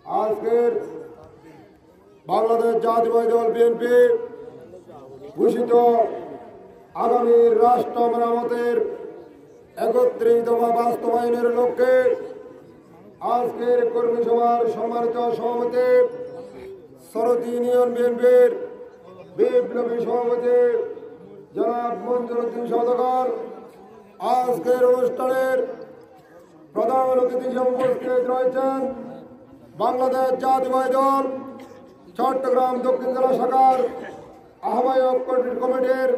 আজকের বাংলাদেশ জাতীয়তাবাদী দল বিএনপি ঘোষিত আগামী রাষ্ট্র মেরামতের ৩১ দফা বাস্তবায়নের লক্ষ্যে আজকের কর্মী সভার সম্মানিত সভাপতি সরতি ইউনিয়ন বিএনপির বিপ্লবী সভাপতি জনাব মঞ্জুরউদ্দিন সওদাগর, আজকের অনুষ্ঠানের প্রধান অতিথি হিসেবে উপস্থিত রয়েছেন বাংলাদেশ জাতীয়তাবাদী দল চট্টগ্রাম দক্ষিণ জেলা শাখার আহ্বায়ক কমিটির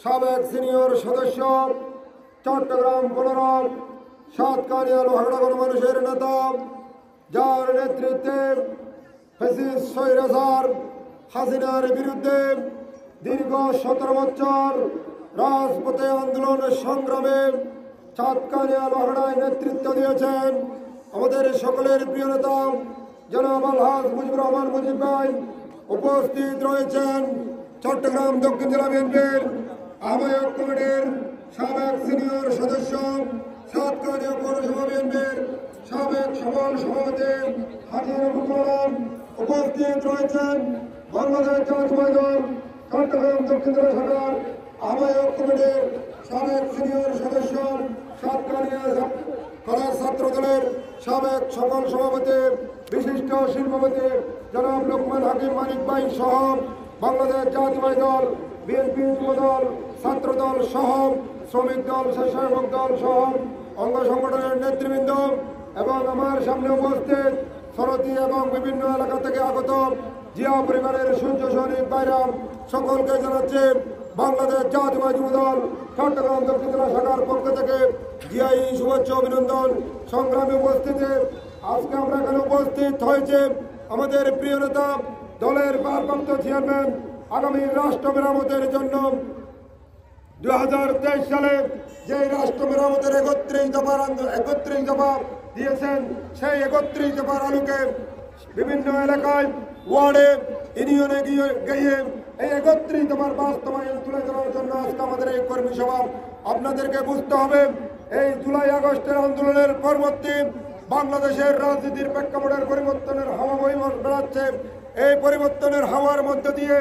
সাবেক সিনিয়র সদস্য, চট্টগ্রাম ১৫ সাতকানিয়া লোহাগড়া গণমানুষের নেতা, যার নেতৃত্বে ফ্যাসিস্ট স্বৈরাচার হাসিনার বিরুদ্ধে দীর্ঘ ১৭ বছর রাজপথে আন্দোলন সংগ্রামে সাতকানিয়া লোহাগড়ায় নেতৃত্ব দিয়েছেন আমাদের সকলের প্রিয় নেতা জনাব আলহাজ মুজিবুর রহমান মুজিব ভাই। উপস্থিত রয়েছেন চট্টগ্রাম দক্ষিণ জেলা বিএনপির আহ্বায়ক কমিটির সাবেক সিনিয়র সদস্য, সাতকানিয়া পৌরসভা বিএনপির সাবেক সফল সভাপতি হাজি রফিকুল আলম। উপস্থিত রয়েছেন বাংলাদেশ জাতীয়তাবাদী দল চট্টগ্রাম দক্ষিণ জেলা শাখার আহ্বায়ক কমিটির সাবেক সিনিয়র সদস্য, সাতকানিয়া কলেজ ছাত্র দলের সাবেক সকল সভাপতি, বিশিষ্ট শিল্পপতি জনাব লোকমান হাকিম মানিক ভাই সহ বাংলাদেশ জাতীয়তাবাদী দল বিএনপি যুবদল ছাত্রদল সহ শ্রমিক দল স্বেচ্ছাসেবক দল সহ অঙ্গ সংগঠনের নেতৃবৃন্দ এবং আমার সামনে উপস্থিত সরতি এবং বিভিন্ন এলাকা থেকে আগত জিয়া পরিবারের সূর্য সৈনিক ভাইরা, সকলকে জানাচ্ছি বাংলাদেশ জাতীয়তাবাদী যুবদল চট্টগ্রাম দক্ষিণ জেলা শাখার পক্ষ থেকে জিআই শুভেচ্ছা অভিনন্দন। সংগ্রামী উপস্থিতি, আজকে আমরা এখানে উপস্থিত হয়েছে আমাদের প্রিয় নেতা দলের ভারপ্রাপ্ত চেয়ারম্যান আগামী রাষ্ট্র মেরামতের জন্য 2023 সালে যে রাষ্ট্র মেরামতের 31 দফা দিয়েছেন, সেই 31 দফার আলোকে বিভিন্ন এলাকায় ওয়ার্ডে ইউনিয়নে গিয়ে এই 31 দফার বাস্তবায়ন তুলে ধরার জন্য আজকে আমাদের এই কর্মী সভা। আপনাদেরকে বুঝতে হবে, এই জুলাই আগস্টের আন্দোলনের পরবর্তী বাংলাদেশের রাজনীতির প্রেক্ষাপটের পরিবর্তনের হাওয়া বয়ে বেড়াচ্ছে। এই পরিবর্তনের হাওয়ার মধ্য দিয়ে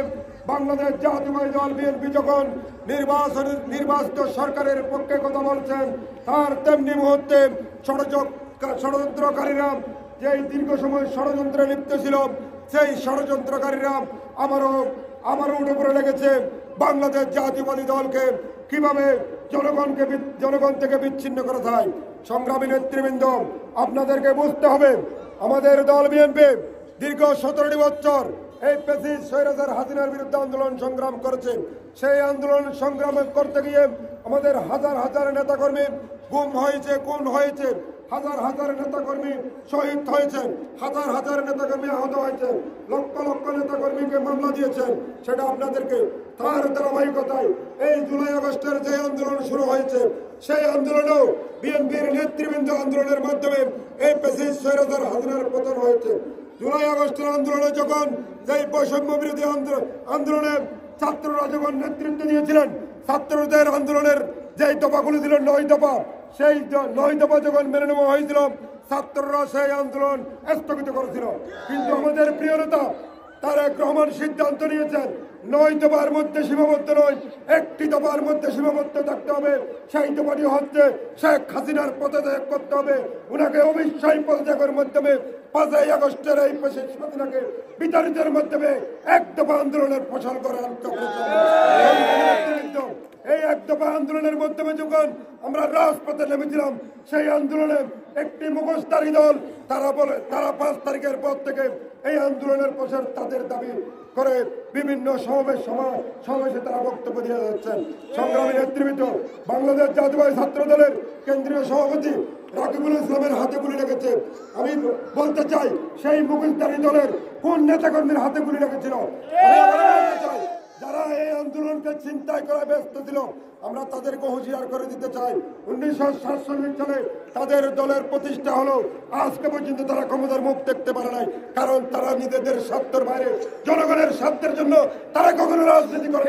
বাংলাদেশ জাতীয়তাবাদী দল বিএনপি যখন নির্বাচিত সরকারের পক্ষে কথা বলছেন, তার তেমনি মুহূর্তে ষড়যন্ত্রকারীরা যেই দীর্ঘ সময় ষড়যন্ত্রে লিপ্ত ছিল, সেই ষড়যন্ত্রকারীরা আমারও উঠে পড়ে লেগেছে বাংলাদেশ জাতীয়তাবাদী দলকে কিভাবে জনগণ থেকে বিচ্ছিন্ন করা যায়। সংগ্রামী নেতৃবৃন্দ, আপনাদেরকে বুঝতে হবে, আমাদের দল বিএনপি দীর্ঘ 17টি বছর এই ফ্যাসিস্ট স্বৈরাচার হাসিনার বিরুদ্ধে আন্দোলন সংগ্রাম করেছে। সেই আন্দোলন সংগ্রাম করতে গিয়ে আমাদের হাজার হাজার নেতাকর্মী গুম হয়েছে, খুন হয়েছে, হাজার হাজার নেতাকর্মী শহীদ হয়েছেন, হাজার হাজার নেতাকর্মী আহত হয়েছেন, লক্ষ লক্ষ নেতাকর্মীকে মামলা দিয়েছেন। সেটা আপনাদেরকে তার ধারাবাহিকতায় এই জুলাই আগস্টের যে আন্দোলন শুরু হয়েছে, সেই আন্দোলনেও বিএনপির নেতৃবৃন্দ আন্দোলনের মাধ্যমে এই ফ্যাসিস্ট স্বৈরাচার হাসিনার পতন হয়েছে। জুলাই আগস্টের আন্দোলনে যখন যেই বৈষম্য বিরোধী আন্দোলনে ছাত্ররা যখন নেতৃত্ব দিয়েছিলেন, ছাত্রদের আন্দোলনের যেই দফাগুলি ছিল 9 দফা, সেই 9 দফা যখন মেনে নেওয়া হয়েছিল, ছাত্ররা সেই আন্দোলন স্থগিত করেছিল। কিন্তু আমাদের প্রিয় নেতা তারেক রহমান সিদ্ধান্ত নিয়েছেন 9 দফার মধ্যে সীমাবদ্ধ নয়, একটি দফার মধ্যে সীমাবদ্ধ থাকতে হবে। সেই দফাটি হচ্ছে শেখ হাসিনার পদত্যাগ করতে হবে, উনাকে অবশ্যই পদত্যাগের মাধ্যমে 5ই আগস্টের এই ফ্যাসিস্ট হাসিনাকে বিতাড়িতের মাধ্যমে এক দফা আন্দোলনের ফসল করার এই এক দফা আন্দোলনের মাধ্যমে যখন আমরা রাজপথে নেমেছিলাম, সেই আন্দোলনে একটি মুখোশধারী দল তারা 5 তারিখের পর থেকে এই আন্দোলনের প্রচার তাদের দাবি করে বিভিন্ন সমাবেশে তারা বক্তব্য দিয়ে যাচ্ছেন। সংগ্রামী নেতৃবৃন্দ, বাংলাদেশ জাতীয়তাবাদী ছাত্র দলের কেন্দ্রীয় সভাপতি রাকিবুল ইসলামের হাতে গুলি লেগেছে। আমি বলতে চাই, সেই মুখোশধারী দলের কোন নেতাকর্মীর হাতে গুলি লেগেছিল? যারা এই আন্দোলনকে ছিনতাই করা ব্যস্ত ছিল, আমরা তাদেরকে হুঁশিয়ার করে দিতে চাই, 1947 সালে তাদের দলের প্রতিষ্ঠা হলো, আজকে পর্যন্ত তারা ক্ষমতার মুখ দেখতে পারে নাই। কারণ তারা নিজেদের স্বার্থের বাইরে জনগণের স্বার্থের জন্য তারা কখনো রাজনীতি করে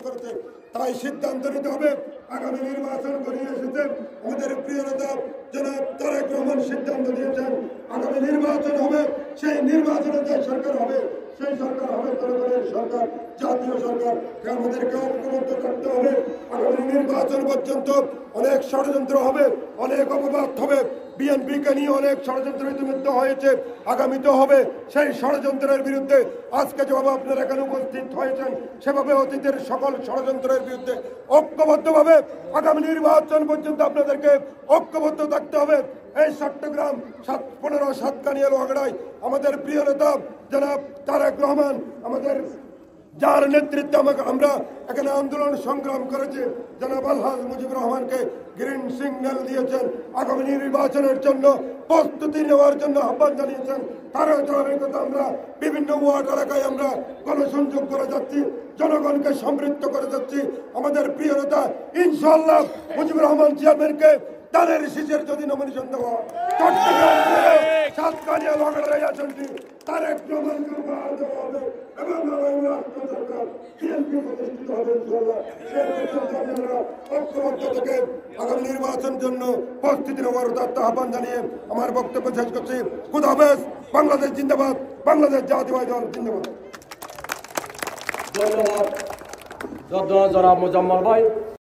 করেছে। তাই সিদ্ধান্ত নিতে হবে, আগামী নির্বাচন ঘনিয়ে এসেছে, আমাদের প্রিয় নেতা জনাব তারেক রহমান সিদ্ধান্ত দিয়েছেন আগামী নির্বাচন হবে, সেই নির্বাচনে যে সরকার হবে সেই সরকার হবে জনগণের সরকার, জাতীয় সরকার। আমাদেরকে ঐক্যবদ্ধ করতে হবে। আগামী নির্বাচন পর্যন্ত অনেক ষড়যন্ত্র হবে, অনেক অপবাদ হবে। বিএনপিকে নিয়ে অনেক ষড়যন্ত্র ইতিমধ্যে হয়েছে, আগামীতে হবে। সেই ষড়যন্ত্রের বিরুদ্ধে আজকে যেভাবে আপনারা এখানে উপস্থিত হয়েছেন, সেভাবে অতীতের সকল ষড়যন্ত্রের বিরুদ্ধে ঐক্যবদ্ধভাবে আগামী নির্বাচন পর্যন্ত আপনাদেরকে ঐক্যবদ্ধ থাকতে হবে। এই চট্টগ্রাম 15 সাতকানিয়া লোহাগড়ায় আমাদের প্রিয় নেতা জনাব তারেক রহমান, আমাদের যার নেতৃত্বে আমরা এখানে আন্দোলন সংগ্রাম করেছি, জনাব আলহাজ মুজিবুর রহমানকে গ্রিন সিগন্যাল দিয়েছেন, আগামী নির্বাচনের জন্য প্রস্তুতি নেওয়ার জন্য আহ্বান জানিয়েছেন। তারও ধারাবাহিকতা আমরা বিভিন্ন ওয়ার্ড এলাকায় আমরা গণসংযোগ করে যাচ্ছি, জনগণকে সমৃদ্ধ করে যাচ্ছি। আমাদের প্রিয় নেতা ইনশাআল্লাহ মুজিবুর রহমান চেয়ারম্যানকে তাদের শীষের যদি নমিনেশন দেওয়া চট্টগ্রাম সাতকানিয়া লোহাগড়ার এই আসনটি তারেক রহমানকে উপহার দেওয়া হবে এবং রাষ্ট্র সরকার বিএনপি প্রতিষ্ঠিত হবে ইনশাআল্লাহ। সেই পর্যন্ত আপনারা ঐক্যবদ্ধ থেকে আগামী নির্বাচন জন্য প্রস্তুতি নেওয়ার আহ্বান জানিয়ে আমার বক্তব্য শেষ করছি। খুদা হাফেজ। বাংলাদেশ জিন্দাবাদ, বাংলাদেশ জাতীয়তাবাদী দল জিন্দাবাদ। ধন্যবাদ জনাব মোজাম্মেল ভাই।